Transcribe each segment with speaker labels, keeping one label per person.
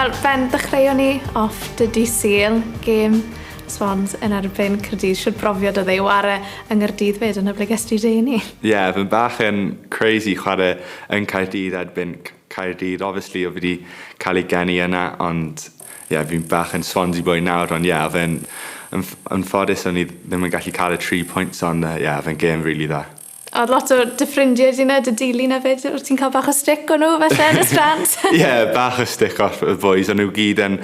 Speaker 1: Wel, Ben, dechreuon ni off dydy Sul, gêm Swans yn erbyn Caerdydd. Siwr brofiad o ddeu ware yng Nghaerdydd fyd yn y ble gesti dy ni.
Speaker 2: Yeah, fy'n bach yn crazy chwarae yn Caerdydd erbyn Caerdydd. Obviously, o fi wedi cael ei geni yna, ond fi'n bach yn Swansea boy nawr, ond fy'n ffodus o'n i ddim yn gallu cael y 3 points, ond fy'n gêm really dda.
Speaker 1: Oedd lot o dyffrindiau di na, dy dilyn a fyd, wyt ti'n cael bach o stick o nhw felly yn y strand?
Speaker 2: Bach o stick off y boys, o'n nhw gyd yn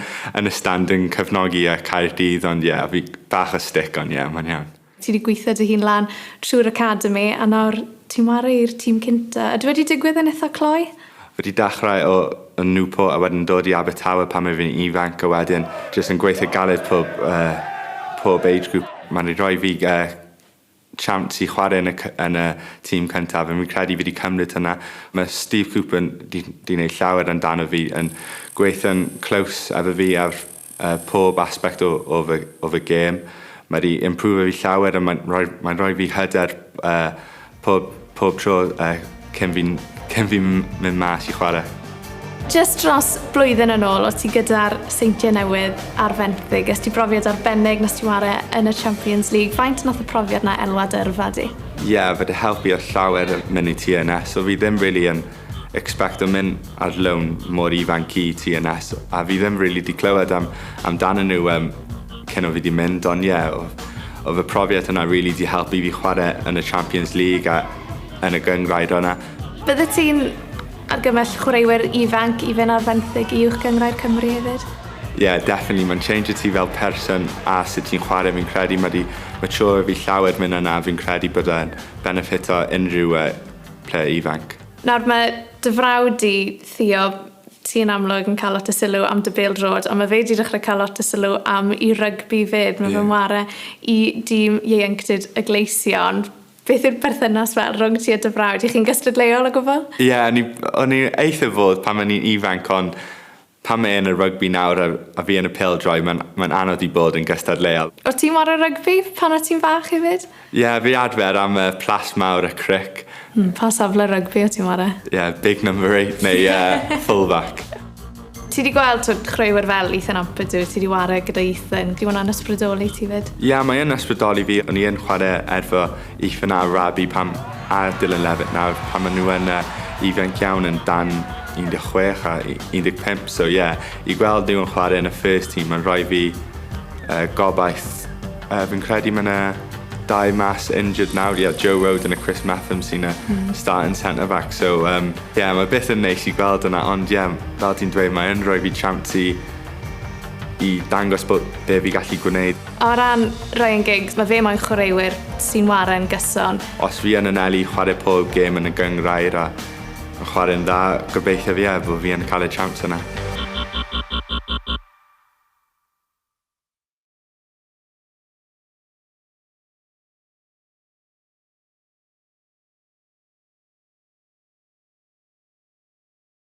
Speaker 2: y stand yn cyfnogi a Caerdydd, ond fi bach o stick, ond mae'n iawn.
Speaker 1: Ti wedi gweithio dy hun lan trwy'r academi, a nawr ti'n ware i'r tîm cynta. Ydw wedi digwydd yn eitha cloi?
Speaker 2: Wedi dechrau o Newport a wedyn dod i Abertawe pan mae fi'n ifanc, a wedyn jyst yn gweithio galed pob age group. Mae'n rhoi fi chance i chwarae yn y tîm cyntaf, a fi'n credu fi wedi cymryd hynna. Mae Steve Cooper wedi gwneud llawer amdano fi, yn gweithio'n close efo fi ar pob aspect o fy gêm. Mae wedi improve fi llawer, a mae'n rhoi fi hyder pob tro cyn fi'n mynd mas i chwarae.
Speaker 1: Just dros blwyddyn yn ôl, o ti gyda'r Seintiau Newydd ar Fenthyg. Ys ti brofiad arbennig nes ti ware yn y Champions League. Faint nath y profiad na enwad yrfa di?
Speaker 2: Fydde helpu o llawer mynd i TNS, so fi ddim really yn expect o mynd ar loan mor ifanc i TNS, a fi ddim really di clywed amdano nhw cyn o fi di mynd, ond o fy profiad yna really di helpu fi chwarae yn y Champions League a yn y gyngrair yna.
Speaker 1: Bydde ti'n argymell chwaraewyr ifanc i fynd ar Fenthyg i uwch gyngrair Cymru hefyd?
Speaker 2: Definitely. Mae'n change ti fel person a sut ti'n chwarae. Fi'n credu mae di mature fi llawer mynd yna. Fi'n credu bod e'n benefit o unrhyw player ifanc.
Speaker 1: Nawr mae dy frawd di, Theo, ti'n amlwg yn cael lot o sylw am dy bêl-drod, ond mae fe di dechrau cael lot o sylw am i rygbi fyd. Mae fe'n ware i dîm ieuenctid y Gleision. Beth yw'r berthynas fel rhwng ti a dy frawd? I chi'n gystadleuol o gwbl?
Speaker 2: O'n i'n eitha fod pan mae'n ifanc, ond pan mae'n y rygbi nawr a fi yn y pêl-droi, mae'n anodd i bod yn gystadleuol.
Speaker 1: O ti'n ware rygbi pan o ti'n fach hefyd?
Speaker 2: Fi adfer am y plas mawr y cric.
Speaker 1: Pa safle rygbi o ti'n ware?
Speaker 2: Big number 8 neu fullback.
Speaker 1: Ti wedi gweld chreuwyr fel Ethan Ampadu, ti wedi ware gyda Ethan. Di hwnna'n ysbrydoli ti fyd?
Speaker 2: Mae'n ysbrydoli fi. O'n i yn chwarae efo Ethan a Rabi a Dylan Levitt nawr, pan maen nhw yn ifanc iawn yn dan 16 a 15. So i gweld nhw yn chwarae yn y first team, mae'n rhoi fi gobaith. Fi'n credu mae'n 2 mas injured nawr, Joe Roden a Chris Metham sy'n starting centre-back. So mae byth yn neis i gweld yna, ond fel ti'n dweud, mae'n rhoi fi chance i dangos bod be fi gallu gwneud.
Speaker 1: O ran Ryan Giggs, mae fe moyn chwaraewyr sy'n ware yn gyson.
Speaker 2: Os fi yn anelu chwarae pob gêm yn y gyngrair a chwarae'n dda, gobeithio fi bod fi yn cael y chance yna.